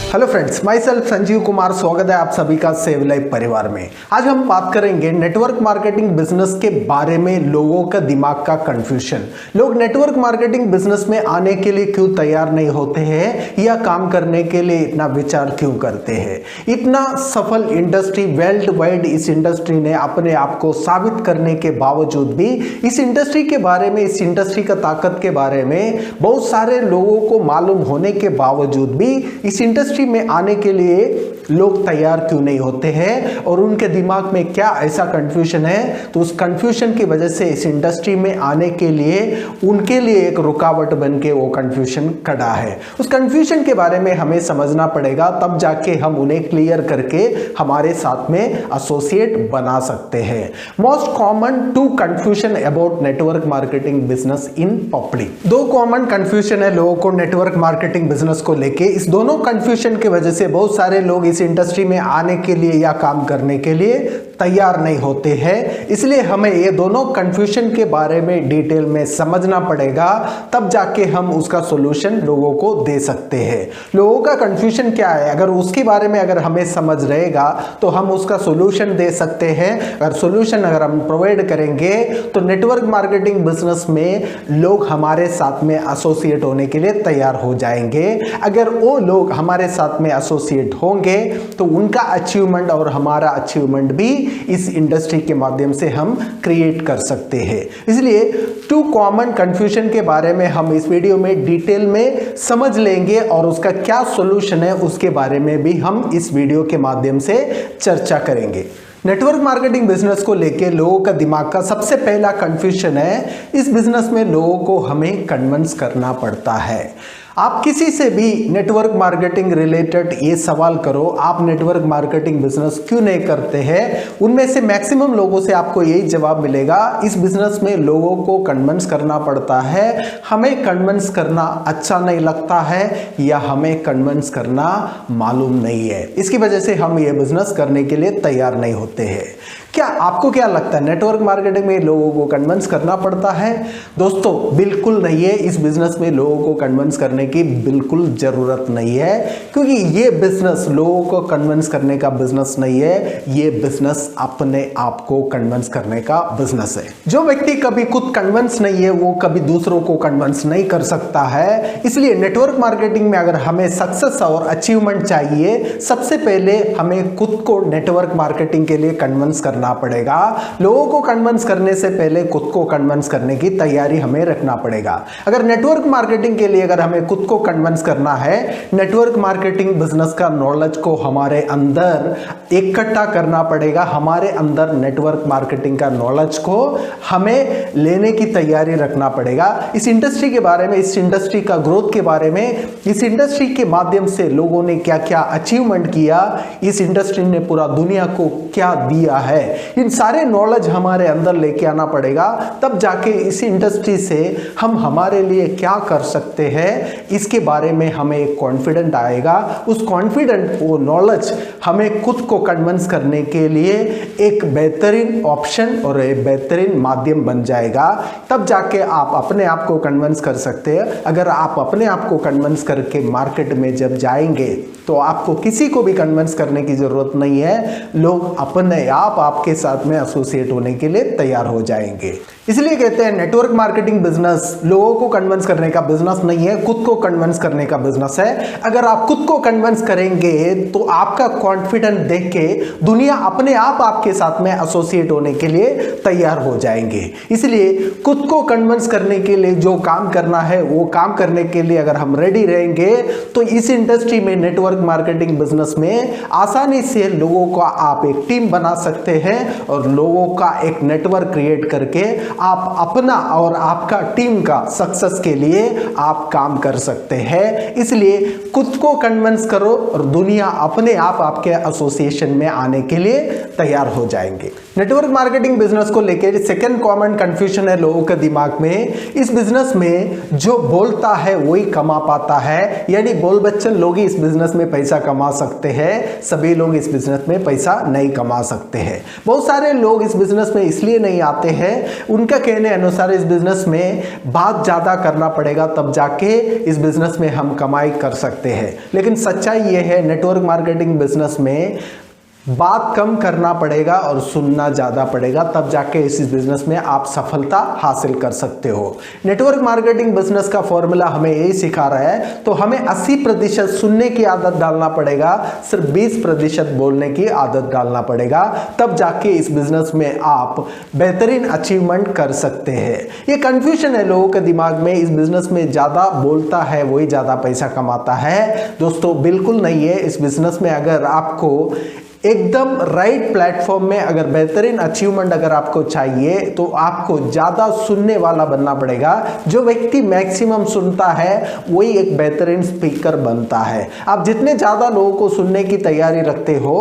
Hello friends, my self Sanjeev Kumar. स्वागत है आप सभी का सेव लाइफ परिवार में। आज हम बात करेंगे नेटवर्क मार्केटिंग बिजनेस के बारे में। लोगों का दिमाग का कंफ्यूजन, लोग नेटवर्क मार्केटिंग बिजनेस में आने के लिए क्यों तैयार नहीं होते हैं या काम करने के लिए इतना विचार क्यों करते हैं। इतना सफल इंडस्ट्री, वर्ल्ड वाइड इस इंडस्ट्री ने अपने आप को साबित करने के बावजूद भी इस इंडस्ट्री के बारे में, इस इंडस्ट्री का ताकत के बारे में बहुत सारे लोगों को मालूम होने के बावजूद भी इस इंडस्ट्री में आने के लिए लोग तैयार क्यों नहीं होते हैं और उनके दिमाग में क्या ऐसा कंफ्यूजन है। तो उस कंफ्यूजन की वजह से इस इंडस्ट्री में आने के लिए उनके लिए एक रुकावट बन के वो कंफ्यूजन खड़ा है। उस कंफ्यूजन के बारे में हमें समझना पड़ेगा, तब जाके हम उन्हें क्लियर करके हमारे साथ में एसोसिएट बना सकते हैं। Most common two confusion about network marketing business in public. दो कॉमन कंफ्यूजन है लोगों को नेटवर्क मार्केटिंग बिजनेस को लेके। इस दोनों कंफ्यूजन की वजह से बहुत सारे लोग इस इंडस्ट्री में आने के लिए या काम करने के लिए तैयार नहीं होते हैं। इसलिए हमें ये दोनों कंफ्यूजन के बारे में डिटेल में समझना पड़ेगा, तब जाके हम उसका सॉल्यूशन लोगों को दे सकते हैं। लोगों का कंफ्यूजन क्या है, अगर उसके बारे में अगर हमें समझ रहेगा तो हम उसका सॉल्यूशन दे सकते हैं। अगर सॉल्यूशन अगर हम प्रोवाइड करेंगे तो नेटवर्क मार्केटिंग बिजनेस में लोग हमारे साथ में एसोसिएट होने के लिए तैयार हो जाएंगे। अगर वो लोग हमारे साथ में एसोसिएट होंगे तो उनका अचीवमेंट और हमारा अचीवमेंट भी इस इंडस्ट्री के माध्यम से हम क्रिएट कर सकते हैं। इसलिए टू कॉमन कंफ्यूजन के बारे में हम इस वीडियो में डिटेल में समझ लेंगे और उसका क्या सॉल्यूशन है उसके बारे में भी हम इस वीडियो के माध्यम से चर्चा करेंगे। नेटवर्क मार्केटिंग बिजनेस को लेके लोगों का दिमाग का सबसे पहला कंफ्यूजन है, इस बिजनेस में लोगों को हमें कन्विंस करना पड़ता है। आप किसी से भी नेटवर्क मार्केटिंग रिलेटेड ये सवाल करो, आप नेटवर्क मार्केटिंग बिजनेस क्यों नहीं करते हैं, उनमें से मैक्सिमम लोगों से आपको यही जवाब मिलेगा, इस बिजनेस में लोगों को कन्विंस करना पड़ता है, हमें कन्विंस करना अच्छा नहीं लगता है या हमें कन्विंस करना मालूम नहीं है। इसकी वजह से हम ये बिजनेस करने के लिए तैयार नहीं होते हैं। क्या आपको क्या लगता है, नेटवर्क मार्केटिंग में लोगों को कन्विंस करना पड़ता है? दोस्तों बिल्कुल नहीं है। इस बिजनेस में लोगों को कन्विंस करने की बिल्कुल जरूरत नहीं है, क्योंकि ये बिजनेस लोगों को कन्विंस करने का बिजनेस नहीं है, ये बिजनेस अपने आप को कन्विंस करने का बिजनेस है। जो व्यक्ति कभी खुद कन्विंस नहीं है वो कभी दूसरों को कन्विंस नहीं कर सकता है। इसलिए नेटवर्क मार्केटिंग में अगर हमें सक्सेस और अचीवमेंट चाहिए, सबसे पहले हमें खुद को नेटवर्क मार्केटिंग के लिए कन्विंस करना पड़ेगा। लोगों को कन्विंस करने से पहले खुद को कन्विंस करने की तैयारी हमें रखना पड़ेगा। अगर नेटवर्क मार्केटिंग के लिए अगर हमें खुद को कन्विंस करना है, नेटवर्क मार्केटिंग बिजनेस का नॉलेज को हमारे अंदर इकट्ठा करना पड़ेगा। हमारे अंदर नेटवर्क मार्केटिंग का नॉलेज को हमें लेने की तैयारी रखना पड़ेगा। इस इंडस्ट्री के बारे में, इस इंडस्ट्री का ग्रोथ के बारे में, इस इंडस्ट्री के माध्यम से लोगों ने क्या क्या अचीवमेंट किया, इस इंडस्ट्री ने पूरा दुनिया को क्या दिया है, इन सारे नॉलेज हमारे अंदर लेके आना पड़ेगा। तब जाके इस इंडस्ट्री से हम हमारे लिए क्या कर सकते हैं इसके बारे में हमें एक कॉन्फिडेंट आएगा। उस कॉन्फिडेंट, वो नॉलेज हमें खुद को कन्विंस करने के लिए एक बेहतरीन ऑप्शन और एक बेहतरीन माध्यम बन जाएगा। तब जाके आप अपने आप को कन्विंस कर सकते हैं। अगर आप अपने आप को कन्विंस करके मार्केट में जब जाएंगे तो आपको किसी को भी कन्विंस करने की जरूरत नहीं है, लोग अपने आप आपके साथ में एसोसिएट होने के लिए तैयार हो जाएंगे। इसलिए कहते हैं नेटवर्क मार्केटिंग बिजनेस लोगों को कन्विंस करने का बिजनेस नहीं है, खुद को कन्विंस करने का बिजनेस है। अगर आप खुद को कन्विंस करेंगे तो आपका कॉन्फिडेंस देख के दुनिया अपने आप आपके साथ में एसोसिएट होने के लिए तैयार हो जाएंगे। इसलिए खुद को कन्विंस करने के लिए जो काम करना है वो काम करने के लिए अगर हम रेडी रहेंगे तो इस इंडस्ट्री में, नेटवर्क मार्केटिंग बिजनेस में आसानी से लोगों का आप एक टीम बना सकते हैं और लोगों का एक नेटवर्क क्रिएट करके आप अपना और आपका टीम का सक्सेस के लिए आप काम कर सकते हैं। इसलिए खुद को कन्विंस करो और दुनिया अपने आप आपके एसोसिएशन में आने के लिए तैयार हो जाएंगे। नेटवर्क मार्केटिंग बिजनेस को लेकर सेकंड कॉमन कंफ्यूजन है लोगों के दिमाग में, इस बिजनेस में जो बोलता है वही कमा पाता है, यानी बोल बच्चन लोग ही इस बिजनेस में पैसा कमा सकते हैं, सभी लोग इस बिजनेस में पैसा नहीं कमा सकते हैं। बहुत सारे लोग इस बिजनेस में इसलिए नहीं आते हैं, उनका कहने अनुसार इस बिजनेस में बात ज्यादा करना पड़ेगा तब जाके इस बिजनेस में हम कमाई कर सकते हैं। लेकिन सच्चाई यह है, नेटवर्क मार्केटिंग बिजनेस में बात कम करना पड़ेगा और सुनना ज़्यादा पड़ेगा, तब जाके इस बिजनेस में आप सफलता हासिल कर सकते हो। नेटवर्क मार्केटिंग बिजनेस का फॉर्मूला हमें यही सिखा रहा है, तो हमें 80% सुनने की आदत डालना पड़ेगा, सिर्फ 20% बोलने की आदत डालना पड़ेगा, तब जाके इस बिजनेस में आप बेहतरीन अचीवमेंट कर सकते हैं। ये कंफ्यूजन है लोगों के दिमाग में, इस बिजनेस में ज़्यादा बोलता है वही ज़्यादा पैसा कमाता है। दोस्तों बिल्कुल नहीं है। इस बिजनेस में अगर आपको एकदम राइट प्लेटफॉर्म में अगर बेहतरीन अचीवमेंट अगर आपको चाहिए तो आपको ज़्यादा सुनने वाला बनना पड़ेगा। जो व्यक्ति मैक्सिमम सुनता है वही एक बेहतरीन स्पीकर बनता है। आप जितने ज़्यादा लोगों को सुनने की तैयारी रखते हो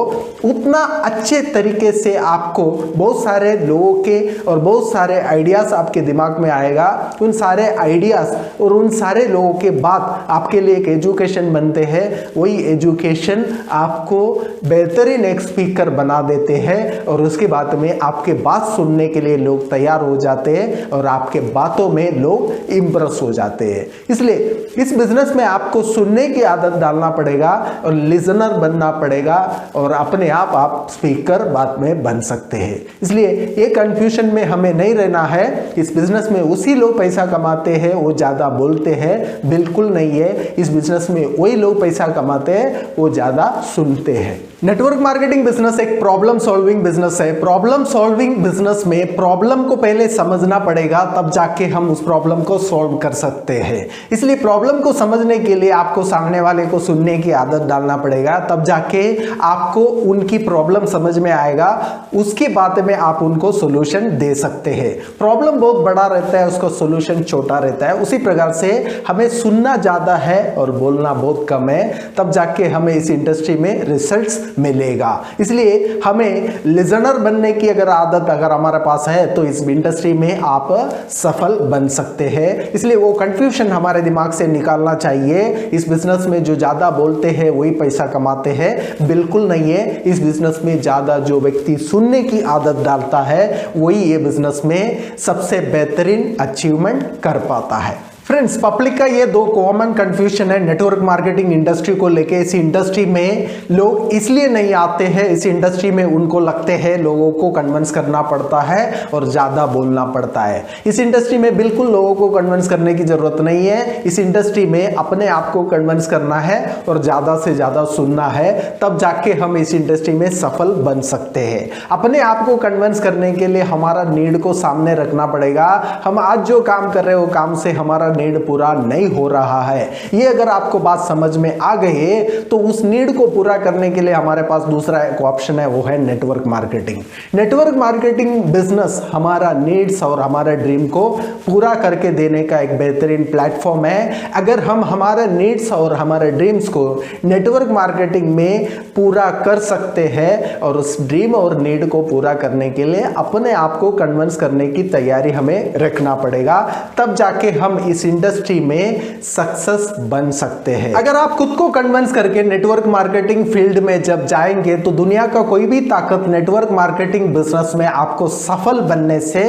उतना अच्छे तरीके से आपको बहुत सारे लोगों के और बहुत सारे आइडियाज़ आपके दिमाग में आएगा। उन सारे आइडियाज़ और उन सारे लोगों के बाद आपके लिए एक एजुकेशन बनते हैं, वही एजुकेशन आपको बेहतरीन एक स्पीकर बना देते हैं और उसके बाद में आपके बात सुनने के लिए लोग तैयार हो जाते हैं और आपके बातों में लोग इंप्रेस हो जाते हैं। इसलिए इस बिजनेस में आपको सुनने की आदत डालना पड़ेगा और लिसनर बनना पड़ेगा और अपने आप स्पीकर बाद में बन सकते हैं। इसलिए ये कंफ्यूजन में हमें नहीं रहना है। इस बिजनेस में उसी लोग पैसा कमाते हैं वो ज्यादा बोलते हैं, बिल्कुल नहीं है। इस बिजनेस में वही लोग पैसा कमाते हैं वो ज्यादा सुनते हैं। नेटवर्क मार्केटिंग बिजनेस एक प्रॉब्लम सॉल्विंग बिजनेस है। प्रॉब्लम सॉल्विंग बिजनेस में प्रॉब्लम को पहले समझना पड़ेगा, तब जाके हम उस प्रॉब्लम को सॉल्व कर सकते हैं। इसलिए प्रॉब्लम को समझने के लिए आपको सामने वाले को सुनने की आदत डालना पड़ेगा, तब जाके आपको उनकी प्रॉब्लम समझ में आएगा। उसके बाद में आप उनको सोल्यूशन दे सकते हैं। प्रॉब्लम बहुत बड़ा रहता है, उसका सोल्यूशन छोटा रहता है। उसी प्रकार से हमें सुनना ज्यादा है और बोलना बहुत कम है, तब जाके हमें इस इंडस्ट्री में रिजल्ट्स मिलेगा। इसलिए हमें लिसनर बनने की अगर आदत अगर हमारे पास है तो इस इंडस्ट्री में आप सफल बन सकते हैं। इसलिए वो कंफ्यूजन हमारे दिमाग से निकालना चाहिए। इस बिजनेस में जो ज्यादा बोलते हैं वही पैसा कमाते हैं, बिल्कुल नहीं है। इस बिजनेस में ज्यादा जो व्यक्ति सुनने की आदत डालता है वही ये बिजनेस में सबसे बेहतरीन अचीवमेंट कर पाता है। फ्रेंड्स, पब्लिक का ये दो कॉमन कंफ्यूजन है नेटवर्क मार्केटिंग इंडस्ट्री को लेके। इस इंडस्ट्री में लोग इसलिए नहीं आते हैं, इस इंडस्ट्री में उनको लगते हैं लोगों को कन्विंस करना पड़ता है और ज़्यादा बोलना पड़ता है। इस इंडस्ट्री में बिल्कुल लोगों को कन्विंस करने की ज़रूरत नहीं है। इस इंडस्ट्री में अपने आप को कन्विंस करना है और ज़्यादा से ज़्यादा सुनना है, तब जाके हम इस इंडस्ट्री में सफल बन सकते हैं। अपने आप को कन्विंस करने के लिए हमारा नीड को सामने रखना पड़ेगा। हम आज जो काम कर रहे हो काम से हमारा नीड पूरा नहीं हो रहा है, ये अगर आपको बात समझ में आ गई है तो उस नीड को पूरा करने के लिए हमारे पास दूसरा एक ऑप्शन है, वो है network marketing. Network marketing business हमारा नीड्स और हमारे ड्रीम को पूरा करके देने का एक बेहतरीन प्लेटफॉर्म है। अगर हम हमारे नीड्स और हमारे ड्रीम्स को नेटवर्क मार्केटिंग में पूरा कर सकते हैं और उस ड्रीम और नीड को पूरा करने के लिए अपने आप को कन्विंस करने की तैयारी हमें रखना पड़ेगा, तब जाके हम इस इंडस्ट्री में सक्सेस बन सकते हैं। अगर आप खुद को कन्विंस करके नेटवर्क मार्केटिंग फील्ड में जब जाएंगे तो दुनिया का कोई भी ताकत नेटवर्क मार्केटिंग बिजनेस में आपको सफल बनने से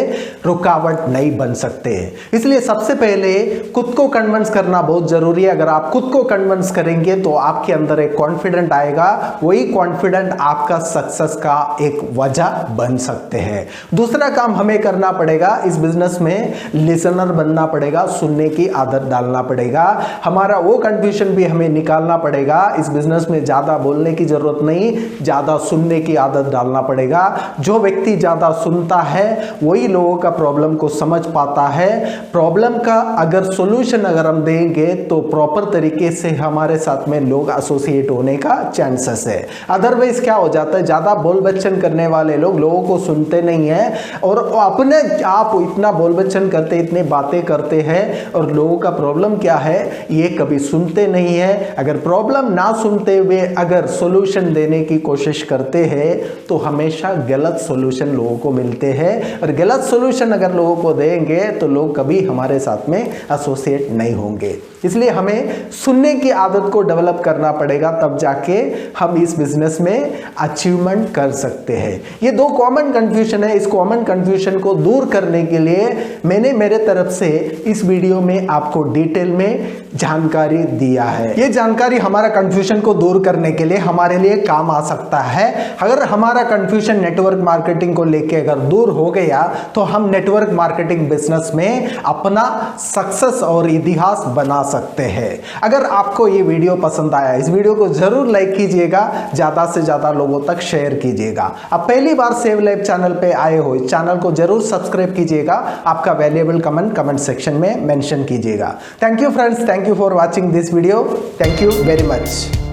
रुकावट नहीं बन सकते। इसलिए सबसे पहले खुद को कन्विंस करना बहुत जरूरी है। अगर आप खुद को कन्विंस करेंगे तो आपके अंदर एक कॉन्फिडेंट आएगा, वही कॉन्फिडेंट आपका सक्सेस का एक वजह बन सकते हैं। दूसरा काम हमें करना पड़ेगा, इस बिजनेस में लिसनर बनना पड़ेगा, सुनने की आदत डालना पड़ेगा। हमारा वो कंफ्यूजन भी हमें निकालना पड़ेगा। इस बिजनेस में ज्यादा बोलने की जरूरत नहीं, ज्यादा सुनने की आदत डालना पड़ेगा। जो व्यक्ति ज्यादा सुनता है वही लोगों का प्रॉब्लम को समझ पाता है। प्रॉब्लम का अगर सॉल्यूशन अगर हम देंगे तो प्रॉपर तरीके से हमारे साथ में लोग एसोसिएट होने का चांसेस है। अदरवाइज क्या हो जाता है, ज्यादा बोल बच्चन करने वाले लोग लोगों को सुनते नहीं है और अपने आप इतना बोल बच्चन करते, इतनी बातें करते हैं और लोगों का प्रॉब्लम क्या है ये कभी सुनते नहीं है। अगर प्रॉब्लम ना सुनते हुए अगर सॉल्यूशन देने की कोशिश करते हैं तो हमेशा गलत सॉल्यूशन लोगों को मिलते हैं, और गलत सॉल्यूशन अगर लोगों को देंगे तो लोग कभी हमारे साथ में एसोसिएट नहीं होंगे। इसलिए हमें सुनने की आदत को डेवलप करना पड़ेगा, तब जाके हम इस बिजनेस में अचीवमेंट कर सकते हैं। ये दो कॉमन कंफ्यूजन है, इस कॉमन कंफ्यूजन को दूर करने के लिए मैंने मेरे तरफ से इस वीडियो में आपको डिटेल में जानकारी दिया है। ये जानकारी हमारा कंफ्यूजन को दूर करने के लिए हमारे लिए काम आ सकता है। अगर हमारा कंफ्यूजन नेटवर्क मार्केटिंग को लेके अगर दूर हो गया तो हम नेटवर्क मार्केटिंग बिजनेस में अपना सक्सेस और इतिहास बना सकते हैं। अगर आपको ये वीडियो पसंद आया, इस वीडियो को जरूर लाइक कीजिएगा, ज्यादा से ज्यादा लोगों तक शेयर कीजिएगा। अब पहली बार सेव लाइफ चैनल पे आए हो, इस चैनल को जरूर सब्सक्राइब कीजिएगा। आपका वैल्यूएबल कमेंट सेक्शन में मेंशन कीजिएगा। Thank you friends, thank you for watching this video. Thank you very much.